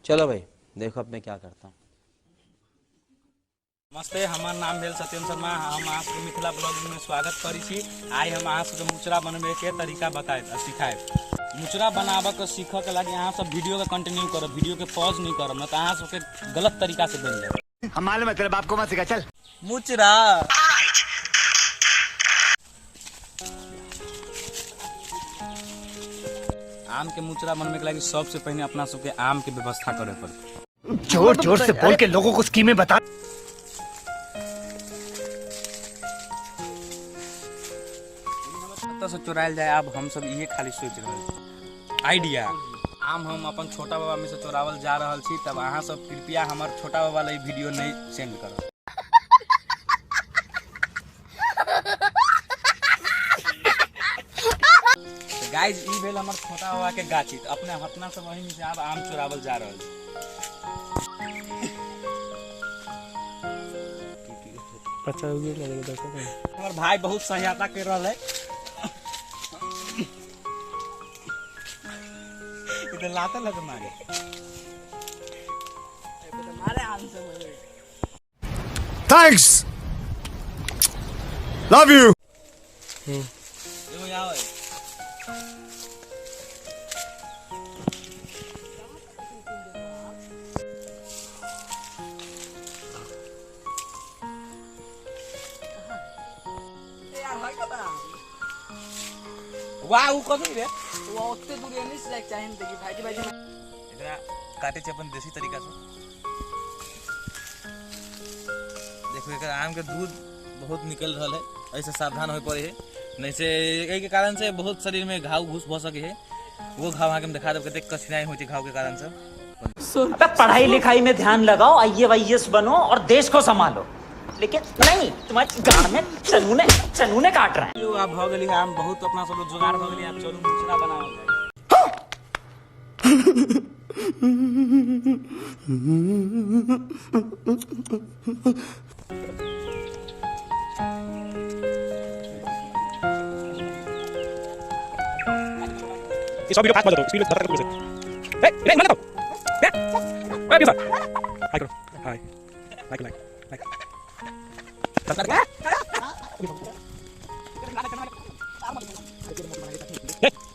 चलो भाई देखो अब मैं क्या करता हूँ। नमस्ते, हमार नाम भेल सत्यम शर्मा। हम अहाँ सबके मिथिला ब्लॉगिंग में स्वागत करी छी। आई हम अहाँ सबके मुचरा बनबे के तरीका बताए सिखाए। मुचरा बनाबे के सीखे के लगे अहाँ सब वीडियो के कंटिन्यू करब, वीडियो के पॉज नहीं करब, न तो अहाँ सबके गलत तरीका से बन जाए। हम मालूम है तेरे बाप को मत सिखा। चल मुचरा आम के मुचरा बनबे के लगे सबसे पहले अपना सबके आम के व्यवस्था करे पड़े। जोर जोर से बोल के लोगों को स्कीमें बता। से चुरायल जाए, अब हम सब ये खाली सोच रहे आइडिया। आम हम अपन छोटा बाबा में से चोरावल जा रहा छी, तब अहाँ सब कृपया हमार छोटा बाबा ला वीडियो नहीं सेंड करो। गाइज ई भेल हमार छोटा बाबा के गाछी, अपने हतना से वही में से अब आम चोरावल जा रहा हमार भाई बहुत सहायता कर रहा है। लाता लग मारे थैंक्स, लव यू। वाह वो कथी रे वो ओते दूर नहीं सिलेक्ट चाहिए देखी भाईजी भाईजी एकरा काटे छै अपन देसी तरीका से। देखो एकर आम के दूध बहुत निकल रहा है, ऐसे सावधान होय पड़े है, नहीं से एहि के कारण से बहुत शरीर में घाव घुस भ सके है। वो घाव आके हम दिखा देब कते कठिनाई होती घाव के कारण से। पढ़ाई लिखाई में ध्यान लगाओ, आईएएस बनो और देश को संभालो, लेकिन नहीं तुम्हारे गांड में चनूने काट रहे हैं। यो अब भ गेली आम बहुत अपना सब लोग जुगाड़ भ गेली, अब चलू मुचरा बनावल जाए। इस वीडियो फास्ट मत करो, स्पीड में धक्का कर दो। ए मत करो। ए कैसा हाय करो, हाय लाइक लाइक लाइक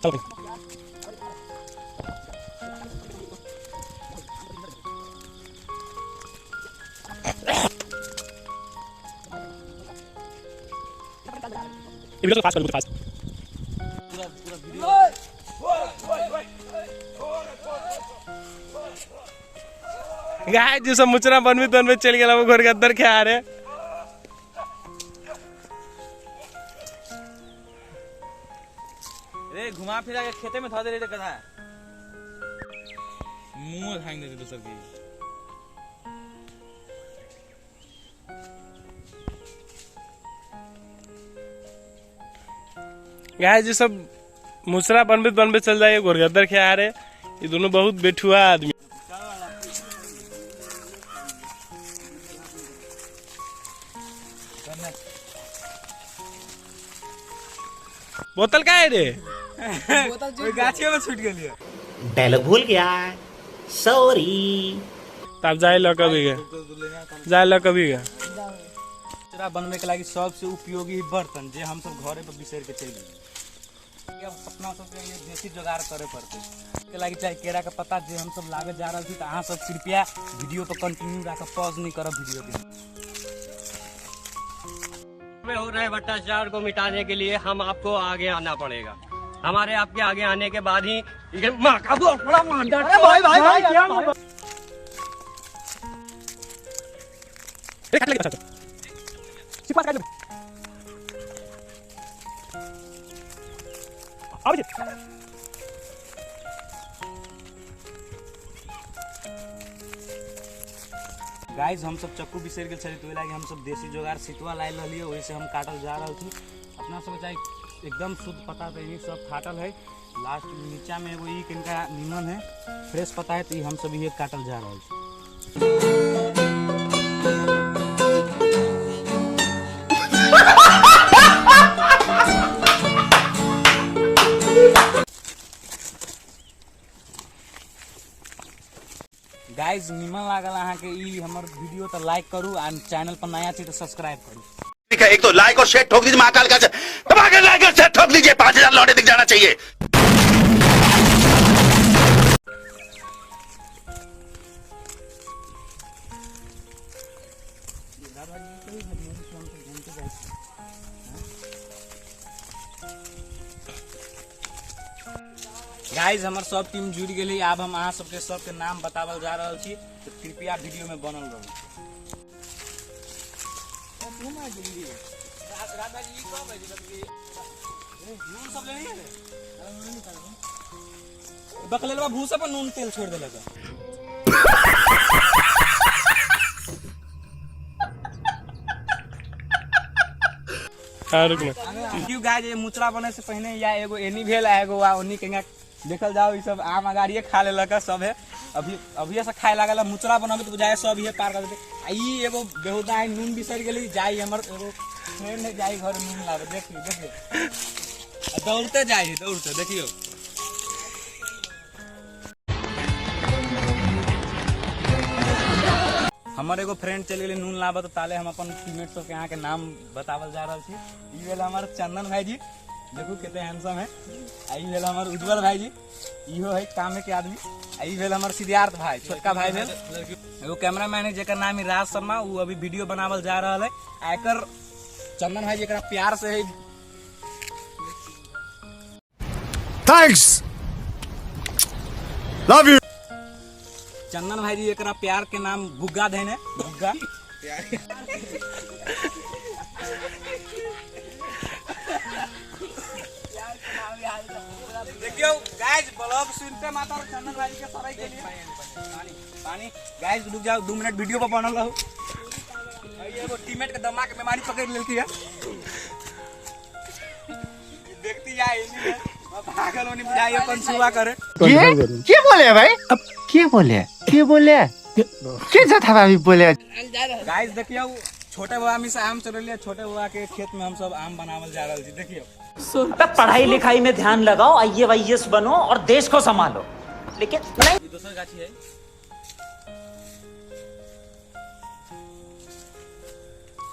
चलो ये वीडियो फास्ट करो, फास्ट। गाय जो सब मुचरा बनबे चल गया, वो घर के अंदर क्या आ रहे। रे घुमा फिरा के खेते में धा दे रे कथा मुंह खाई दे दूसर की। गाय जो सब मुचरा बनबे चल जाए, घर के अंदर क्या आ रहे। ये दोनों बहुत बेठुआ आदमी। बोतल का है रे? बोतल गाछियों में छूट गेलिए। डायलॉग भूल गया, सॉरी। तब जाए लो कभी गा, जाए लो कभी गा। मुचरा बनबे के लगी सबसे उपयोगी बर्तन जे हम सब घरे पर बिसर के चल गए, अपना सबके ये देसी जुगाड़ करे पड़ते के लगी। चाहे केरा का पत्ता जे हम सब लागे जा रहा थी, तो अहाँ सब कृपया वीडियो पर कंटिन्यू रख, पॉज नहीं करब वीडियो पे। हो रहे भ्रष्टाचार को मिटाने के लिए हम आपको आगे आना पड़ेगा। हमारे आपके आगे आने के बाद ही ये माँ का बड़ा भाई गाइस हम सब चक्कू बिसर गेल छली, तो लागी हम सब देसी जुगाड़ सितवा लाइल रहलिए, वैसे हम काटल जा रहल छी। अपना सब चाहे एकदम शुद्ध पता तो ये सब फाटल है, लास्ट नीचा में एगो ई किनका निमन है फ्रेश पता है, तो हम सब ये काटल जा रहल छी। गाइज निमन लागल अहाँ के ई हमर वीडियो तो लाइक करू आ चैनल पर नया छी तो सब्सक्राइब करू। ठीक है, एक तो लाइक और शेयर ठोक दीजिए, महाकाल का दबा के लाइक और शेयर ठोक दीजिए, 5000 लौटे दिख जाना चाहिए। गाइज हमर सब टीम जुड़ गेली। अब हम अहाँ सबके सबके नाम बतावल जा रहल छी, तो कृपया वीडियो में बनल रहू। बकलेलवा भूसा पर नून तेल छोड़ देलक। क्यों गाइज ये मुचरा बने से पहले या एगो एनी भेल एगो आ ओनी के देखल जाओ ई सब आम अगाड़िए खा लेलक सब है। अभी से खाए लागल मुचरा बनबे तो जाए सब ये पार कर देते। आ ई एगो बेहुदा है नून बिसर गेली, जाई हमर एगो फ्रेंड है जाई घर नून लावे। देखिए दौड़ते जाई, दौड़ते देखियो। हमर एगो फ्रेंड चल गेली नून लाबे तो ताले हम अपन टीममेट सब के यहाँ के नाम बतावल जा रहल छी। ई भेल हमर चंदन भाई जी, देखू कितने हैंडसम है। आ ई भेल हमर उज्जवल भाई जी, इहो है कामे के आदमी। आ ई भेल हमर सिद्धार्थ भाई, छोटका भाई भेल। एगो कैमरामैन है जेकर नाम है राज शर्मा, वो अभी वीडियो बनावल जा रहल है। एकर चंदन भाई जेकरा प्यार से है थैंक्स, लव यू। चंदन भाई जी एकरा प्यार के नाम बुग्गा देने, बुग्गा। देखियो गाइस ब्लॉग सुनते मात्र चंदन भाई के सराय के लिए पानी गाइस रुक जाओ, 2 मिनट वीडियो पर बनल रहू। ये एगो टीममेट के दिमाग के बीमारी पकड़ लेलकी है। देखती जाए इनी पागल होनी बुझाई अपन सुवा करे। क्या बोले भाई? अब क्या बोले? क्या था भाभी बोले? गाइस देखियो छोटे बुआ में से आम चल रही है। छोटे बुआ के खेत में हम सब आम बनावल जा रहल छी। देखियो पढ़ाई लिखाई में ध्यान लगाओ, IAS बनो और देश को संभालो, लेकिन नहीं। दूसरा गाछी है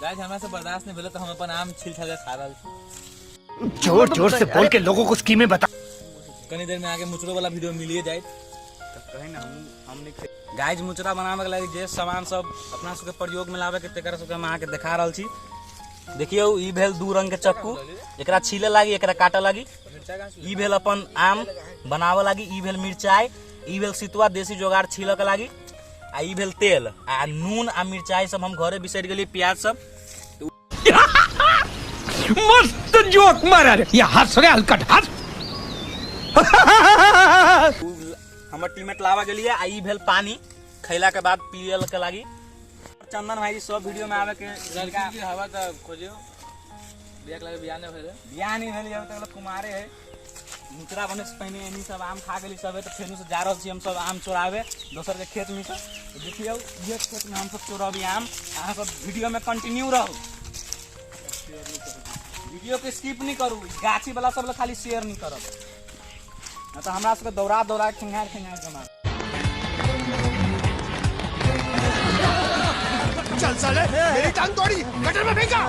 गाइस, हमरा से बर्दाश्त नहीं भेल तो हम अपन आम छिल छाल खा रहल छी। जोर जोर से बोल के लोगों को स्कीमें बता। कनी देर में आगे मुचरो वाला वीडियो मिलिए जाए तो कहीं ना हम नहीं। गाइस मुचरा बनावे के लागि जे सामान सब अपना सबके प्रयोग में लावे के तेकर सबके हम आके दिखा रहल छी। देखियो ई भेल 2 रंग के चक्कू, एकरा छीले लागी एकरा काटे लागी। ई भेल अपन आम बनावे लागी। ई भेल मिर्चाई, ई भेल सितुआ देसी जोगाड़ छीले के लागी। आ ई भेल तेल आ नून आ मिर्चाई सब हम घरे बिसर गेली, प्याज सब। मस्त जोक मारा रे, ये हंस रे हलकट हंस। हमर टीममेट लावा गेलिए। आ ई भेल पानी, खैला के बाद पियल के लागी। चंदन भाई सब वीडियो में आवे के लड़का की हवा त खोजियो। बियाह के लागे बियाह नहीं भेल, बियाह नहीं भेल अब तक कुमारे है। मुचरा बने से पहले एनी सब आम खा गेली सब है, तो फेनु से जा रहल छी हम सब आम चोरावे दोसर के खेत में से। देखियो ये खेत में हम सब चोराबी आम। अहाँ सब वीडियो में कंटिन्यू रहू, वीडियो के स्किप नहीं करू। गाछी वाला सब खाली शेयर नहीं करब, ना तो हमरा सबके दौड़ा दौड़ा खिंगार के मार। चल साले, मेरी टांग तोड़ी, गटर में फेंका।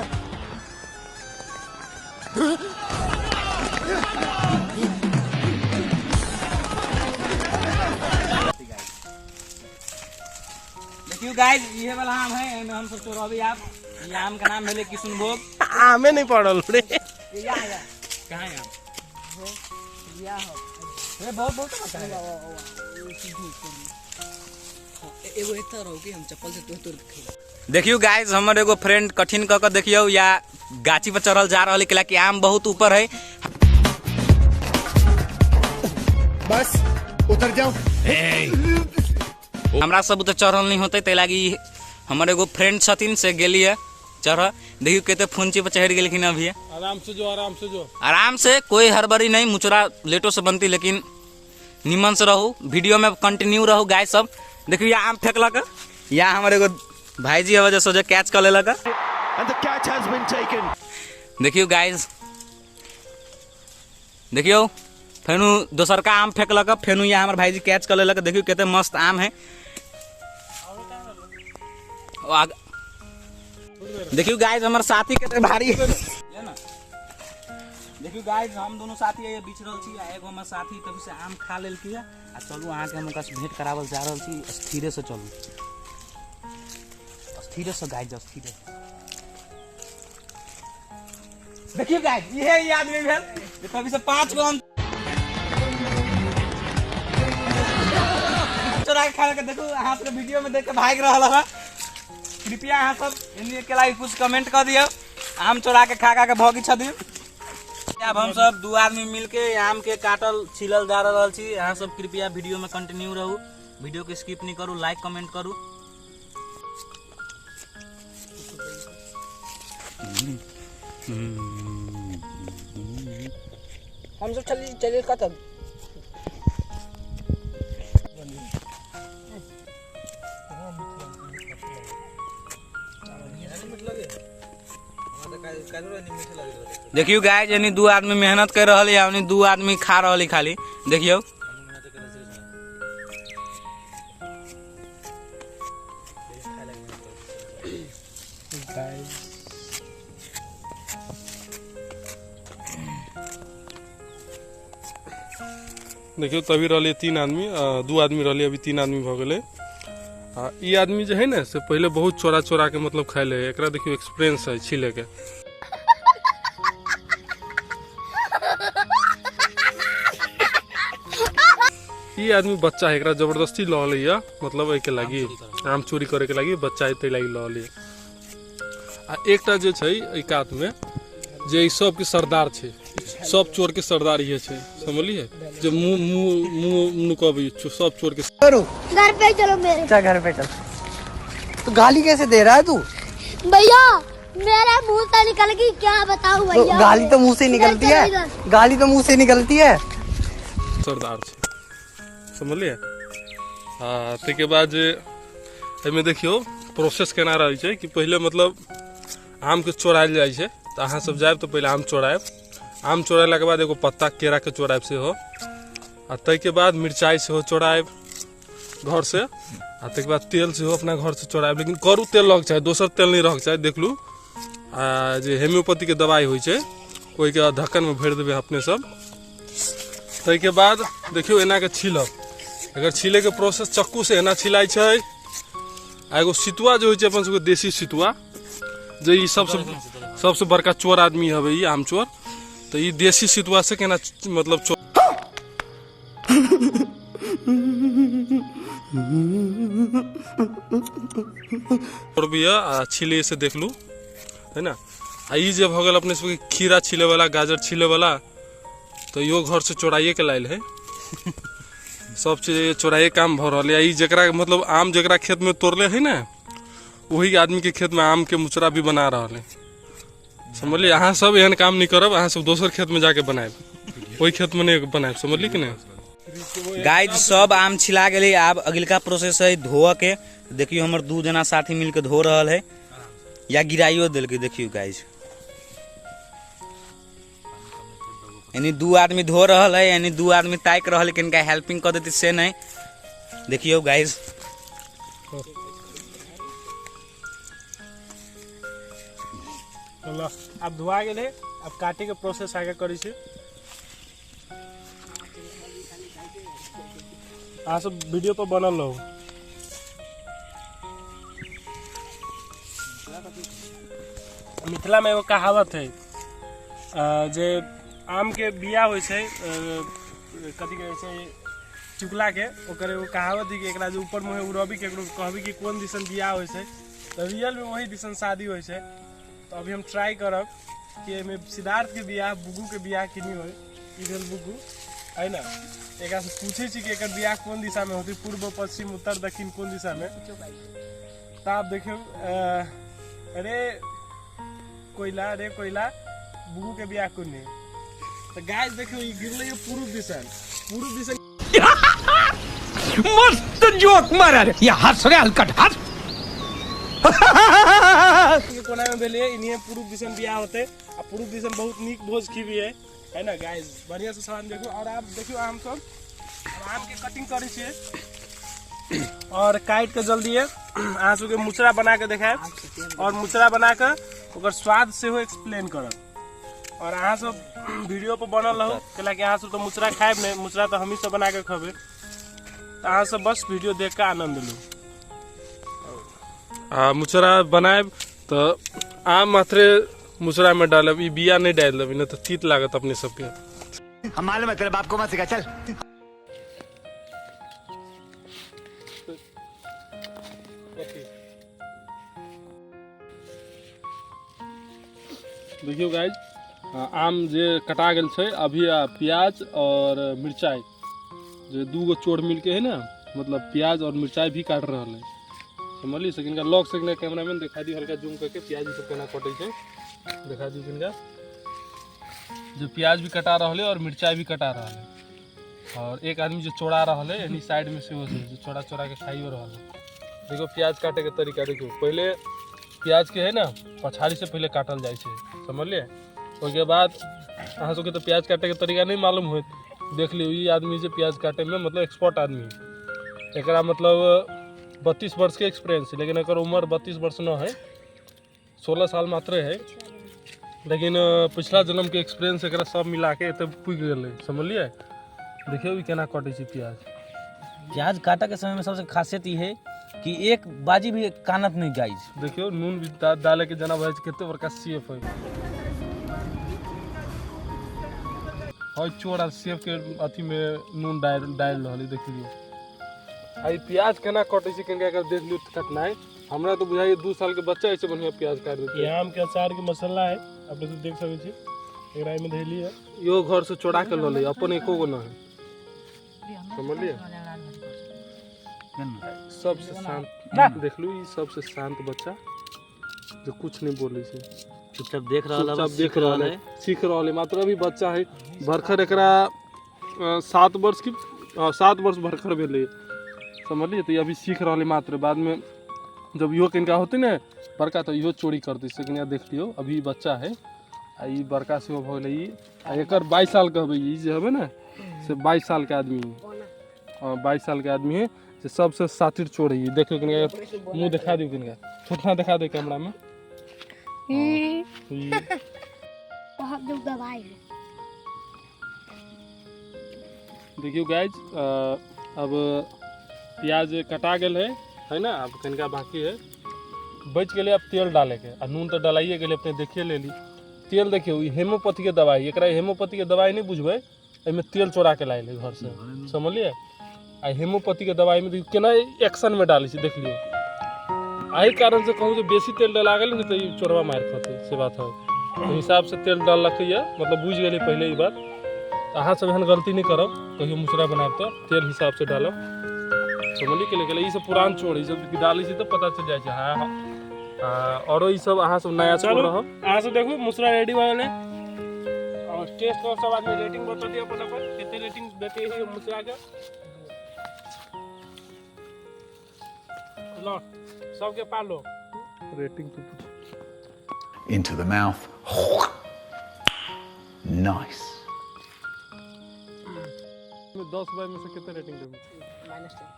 देखियो गाइस ये वाला आम है, एमे हम सब चोराबी आप। ये आम का नाम है किशनभोग। आमे नहीं पड़ल रे। कहाँ है आम? ये बहुत बहुत पता है। एगो एता रहो कि हम चप्पल से तोड़ के। देखियो गाइस हमर एगो फ्रेंड कठिन क के देखियो या गाछी पर चढ़ल जा रहल है कि आम बहुत ऊपर है। बस उतर जाओ। हमरा सब तो चढ़ल नहीं होते, ते लागी हमर एगो फ्रेंड छथिन से गेलिए चढ़। देखियो केते फुंची पर चढ़ गेलखिन। अभी आराम से जो, आराम से जो, आराम से, कोई हड़बड़ी नहीं। मुचरा लेटो से बनती, लेकिन निमन से रहू, वीडियो में कंटिन्यू रहू गाइस सब। देखियो या आम फेंकलक, या हमर एगो भाईजी वजह से कैच कर लेलक। देखियो गाइस, देखियो फेनु दोसर का आम फेंकलक, फेनु या हमर भाईजी कैच कर लेलक। देखियो केते मस्त आम है। देखियो गाइस हमारे साथी के भारी है ना। देखियो गाइस हम दोनों साथी है बीच रहल छी, एगो हमर साथी तभी से आम खा लेल की है। आ चलू अहाँ के हम ओकरा से भेंट करावल जा रहल छी। स्थिरे से चलू, स्थिरे से गाइस, स्थिरे। देखियो गाइस ये आदमी भेल तभी से 5 गो आम चोरा के खा के। देखो अहाँ सब वीडियो में देख के भाग रहल है। कृपया अहाँ सब इन्हीं के लाइक कुछ कमेंट कर दियो। आम चोरा के खा के भगी छथि। अब हम सब 2 आदमी मिलके आम के काटल छिलल जा रहल छी। अहाँ सब कृपया वीडियो में कंटिन्यू रहू, वीडियो के स्किप नहीं करू, लाइक कमेंट करू। हम सब चलिए खत्म। देखियो गाइस यानी 2 आदमी मेहनत कर रहल है, यानी 2 आदमी खा रहल है खाली। देखियो देखियो तभी रहलिए 3 आदमी, 2 आदमी रहलिए, अभी 3 आदमी भ गेले। ई आदमी जो है ना से पहले बहुत चोरा चोरा के मतलब खाए ले। एकरा देखियो एक्सपीरियंस है छिले के। ई आदमी बच्चा है, एकरा जबरदस्ती ल लिया, मतलब एके लागी आम चोरी करे के लागी बच्चा है, ते लागी ल लिया। आ एकटा जे छै एकात में जे ई सब के सरदार छै, सब चोर के सरदार ये छै, समझलिए? जो मुंह नुकबी सब चोर के। घर पे चलो मेरे। अच्छा घर पे चल। तो गाली कैसे दे रहा है तू? भैया मेरे मुंह से निकल गई, क्या बताऊं भैया। तो गाली तो मुंह से निकलती है, गाली तो मुंह से निकलती है। सरदार छै, समझलिए? हाँ, ताके बाद एमे देखियो प्रोसेस केना रहै छै कि पहले मतलब आम के चोरायल जाइ छै। तो अहाँ सब जायब तो पहले आम चोरायब, आम चोराला के बाद एगो पत्ता केरा के चोरायब से हो। आ ताके बाद मिर्चाई से हो चोरायब घर से। आ ताके बाद तेल से हो अपना घर से चोरायब, लेकिन करू तेल रहक चाही, दोसर तेल नहीं रहक चाही। देख लू आ जे हेम्योपैथी के दवाई होइ छै ओहि के ढक्कन में भर देबे अपने सब। ताके बाद देखियो एना के छीलब। अगर छीले के प्रोसेस चक्कू से एना छिलाई छै। आ एगो सितुआ जो होइ छै अपन सबके देसी सितुआ, जे ई सबसे बड़का चोर आदमी हवे ई आम चोर। तो ये देसी सितुआ से केना मतलब चोर भी है। छिले से देख लू है ना। आ ई जे भ गेल अपने सबके खीरा छिले वाला, गाजर छिले वाला, तो यो घर से चोराइए के लायल है। सब चीज चोराइए काम भ रहा है। ई जकरा मतलब आम जकरा खेत में तोड़ले है ना, वही आदमी के खेत में आम के मुचरा भी बना रहा है, समझलिए? अहाँ सब एहन काम नहीं करब, अहाँ सब दोसर खेत में जाके बनाएब, ओहि खेत में नहीं बनाएब, समझलिए कि नहीं? गाइस सब आम छिला गेले। अब अगिलका प्रोसेस है धोआ के। देखियो हमर 2 जना साथी मिलके धो रहल है या गिराइयो दिल के। देखियो गाइस यानी 2 आदमी धो रहल है, यानी 2 आदमी ताक रहल है, किनका हेल्पिंग कर देती से नहीं। देखियो गाइस अब धुआ गेले, अब काटे के प्रोसेस आगे करी छै। अहाँ सब वीडियो पर बनल रहो। मिथिला में एगो कहावत है जे आम के बिया होइ छै, कथी कहै छै, चुकला के, ओकर एगो कहावत है कि एकरा जे ऊपर मुहे उड़बी केकरो कहबी कि कोन दिसन बिया होइ छै, तो रियल में वही दिसन शादी होइ छै। तो अभी हम ट्राई करब कि एमे सिद्धार्थ के बियाह बुगू के बियाह किनी होय। ई भेल बुगू है ना। एकरा से पूछे छी कि एकर बियाह कोन दिशा में होती, पूर्व पश्चिम उत्तर दक्षिण कोन दिशा में। तो आप देखियो अरे कोयला बुगू के बियाह कोन है। तो गाइस देखियो ई गिरले पूर्व दिशा मस्त जोक मारा रे, ये हंस रे हलकट हंस। कोना में भेले इन्हीं पूर्व दिशा में बियाह होते। आ पूर्व दिशा में बहुत नीक भोज खीबी है ना गाइस। बढ़िया से सामान देखो। और आप देखियो आम सब, आम के कटिंग करे छे। और काट के जल्दी अहाँ सबके मुचरा बना के देखाएब और मुचरा बना के ओकर स्वाद से हो एक्सप्लेन करब और अहाँ सब वीडियो पर बनल रहो कैलाकि अहाँ सब तो मुचरा खाएब नहीं, मुचरा तो हमही सब बना के खबे, तो अहाँ सब बस वीडियो देख के आनंद लो। मुचरा बनाएब तो आम मात्रे मुचरा में डालब, ई बिया नहीं डाल देब, नहीं तो तीत लागत अपने सबके। हम मालूम है तेरे बाप को मत सिखा, चल। देखियो गाइज आम जे कटा गेल छै अभी प्याज और मिर्चाई जे दूगो चोर मिल के है ना, मतलब प्याज और मिर्चाई भी काट रहा है, समझलिए। से किनका लॉक से कैमरामैन दिखा दी हल्का जूम करके प्याज सब केना कटे छै दिखा दी किनका। जो प्याज भी कटा रहा है और मिर्चाई भी कटा रहा है और एक आदमी जो चोड़ा रहा है यानी साइड में से जो चोड़ा चोड़ा के खाइयो रहा है। देखो प्याज काटे के तरीका देखो, पहले प्याज के है ना पछाड़ी से पहले काटल जाए छै, समझलिए। उसके बाद अहाँ सबके तो प्याज काटे के तरीका नहीं मालूम हो, देख लियो ये आदमी से प्याज काटे में मतलब एक्सपर्ट आदमी है, एकरा मतलब 32 वर्ष के एक्सपीरियंस है, लेकिन एकर उम्र 32 वर्ष न है, 16 साल मात्र है, लेकिन पिछला जन्म के एक्सपीरियंस एकरा सब मिला के एते पुग गेलै, समझलिए। देखियो ई केना कटे छै प्याज। प्याज काटा के समय में सबसे खासियत ये है कि एक बाजी भी कानत नहीं गाइज। देखियो नून भी डाले के जना भाई कितने बड़का सेफ है, हई चोरा सेफ के अथी में नून डाल रहल, देख लियो। आई प्याज केना कटे छै केना कर देख लियो कटनाई, हमरा तो बुझाई 2 साल के बच्चा ऐसे बढ़िया प्याज काट देते। ये आम के अचार के मसाला है, आप लोग देख सकै छी, एकरा में धैली है, यो घर से चोरा के ल ले, अपन एको गो न है, समझलिए। सबसे शांत देख लू, ई सबसे शांत बच्चा जो कुछ नहीं बोले छै, चुपचाप देख रहा है, सीख रहा है, मात्र अभी बच्चा है। भरखर एकरा 7 वर्ष की 7 वर्ष भरखर भेले, समझलिए। तो अभी सीख रहा है मात्र, बाद में जब इहो किनका होते ना बड़का तो इहो चोरी करते, से देख लियो अभी बच्चा है, आ ई बड़का से हो गेलै, एकर 22 साल के हबे, ई जे हबे ना से 22 साल के आदमी है, 22 साल के आदमी है, से सबसे सातिर चोर है। देखो किनका मुंह दिखा दियो, किनका थोड़ा दिखा दे कैमरा में। बहुत दुख दवाई है। देखियो गाइज अब प्याज कटा गेल है ना, अब कनिका बाकी है, बच गेले अब तेल डाले के, आ नून तो डलाइए गेले, अपने देखिए ले ली। तेल देखियो ई हेमोपैथी के दवाई, एकरा हेमोपैथी के दवाई नहीं बुझबै, एमे तेल चोरा के लाइले घर से, समझलिए। आ हेमोपैथी के दवाई में देखियो केना एक्शन में डाली छै, देख लियो। आई कारण से कहूँ जो बेसी तेल डला गेल तो ई चोरवा मार खाते, से बात है। तो हिसाब से तेल डाललकै है, मतलब बुझ गेली पहले ई बात। अहाँ सब एहन गलती नहीं करब, कहियो मुचरा बनाब तो तेल हिसाब से डालब, समझली के लेके। ई सब पुरान चोर, ई सब डाली छै तो पता चल जाए छै। हाँ और ई सब अहाँ सब नया चोर रहब। अहाँ सब देखो मुचरा रेडी भऽ गेलै, और टेस्ट कर सब आदमी रेटिंग बता दियो फटाफट, कितने रेटिंग देते हैं मुचरा के। लो सबके पाल लो रेटिंग तो Into the mouth. Nice. 10 बाय में से कितने रेटिंग देबे?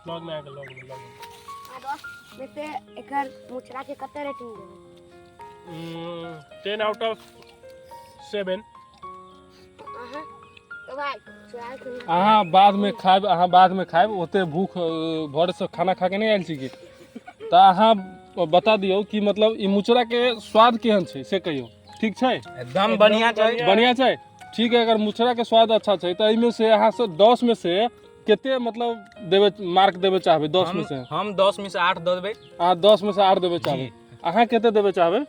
लॉग में आके लॉग में में से एकर मुचरा के कते रेटिंग देबे? 10 out of 7। तो भाई अहाँ बाद में खाएब, ओते भूख भर से खाना खा के नहीं आयल छी की, तो अहाँ बता दियो कि मतलब ई मुचरा के स्वाद केहन छै से कहियो, ठीक छै? एकदम बढ़िया छै, ठीक है। अगर मुचरा के स्वाद अच्छा छै तो एमे से अहाँ से 10 में से केते मतलब देबे मार्क देबे चाहबे? 10 में से हम 10 में से 8 दे देबे। अहाँ 10 में से 8 देबे चाहबे, अहाँ केते देबे चाहबे?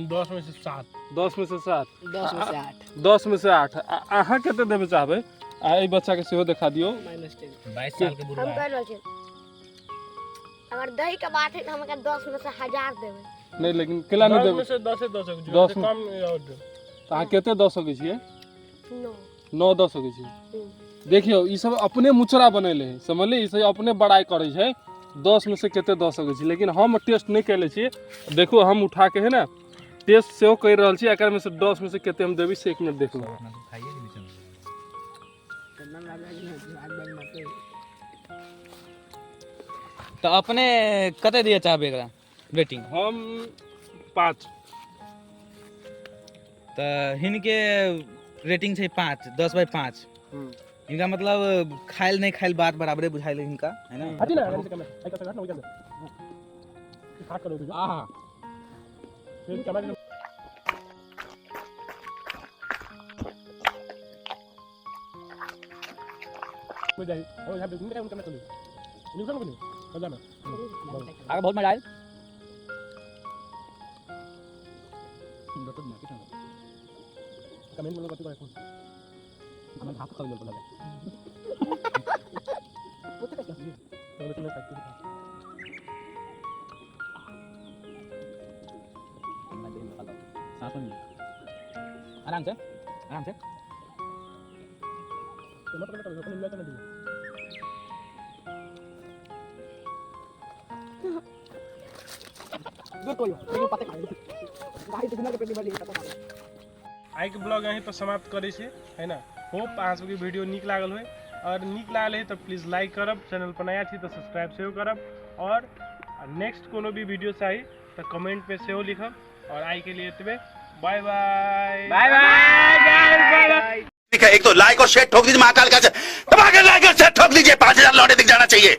10 में से 7। 10 में से 7, 10 में से 8। 10 में से 8 अहाँ केते देबे चाहबे? आ ई बच्चा के सेहो दिखा दियो, -10। 22 साल के बुढ़वा हम है। कर रहल छी, अगर दही के बात है तो हम 10 में से 1000 देबे। नहीं लेकिन केला नहीं 10 देबे, में से 10 10 में कम तो अहाँ केते दऽ सकै छियै? 9 दऽ सकै छियै। देखियो ई सब अपने मुचरा बनेले है, समझलिए। ई सब अपने बड़ाई करे छै, 10 में से केते दऽ सकै छी, लेकिन हम टेस्ट नहीं कैले छी। देखो हम उठा के है ना टेस्ट सेहो कर रहल छी, एकर में से 10 में से केते हम देबी से 1 मिनट देख लो। तो अपने कते दिए चाहबे एकरा रेटिंग? हम 5। तो हिनके रेटिंग छै 5, 10/5। इनका मतलब खाइल नहीं खाइल बात बराबरे बुझाइल इनका, है ना? हाँ आगे बहुत मजा आयल। आराम से आराम से। आई के ब्लॉग यहीं पर समाप्त करे छे, है ना? होप अहाँ सबके वीडियो नीक लागल होय, और नीक लागल है तो प्लीज लाइक करब, चैनल पर नया छी तो सब्सक्राइब सेहो करब, और नेक्स्ट कोनो भी वीडियो चाही तो कमेंट पे सेहो लिखब। और आई के लिए एतबे, बाय बाय बाय बाय। ठीक है, एक तो लाइक और शेयर ठोक दीजिए महाकाल का, दबा के लाइक और शेयर ठोक दीजिए, 5000 लौटे दिख जाना चाहिए।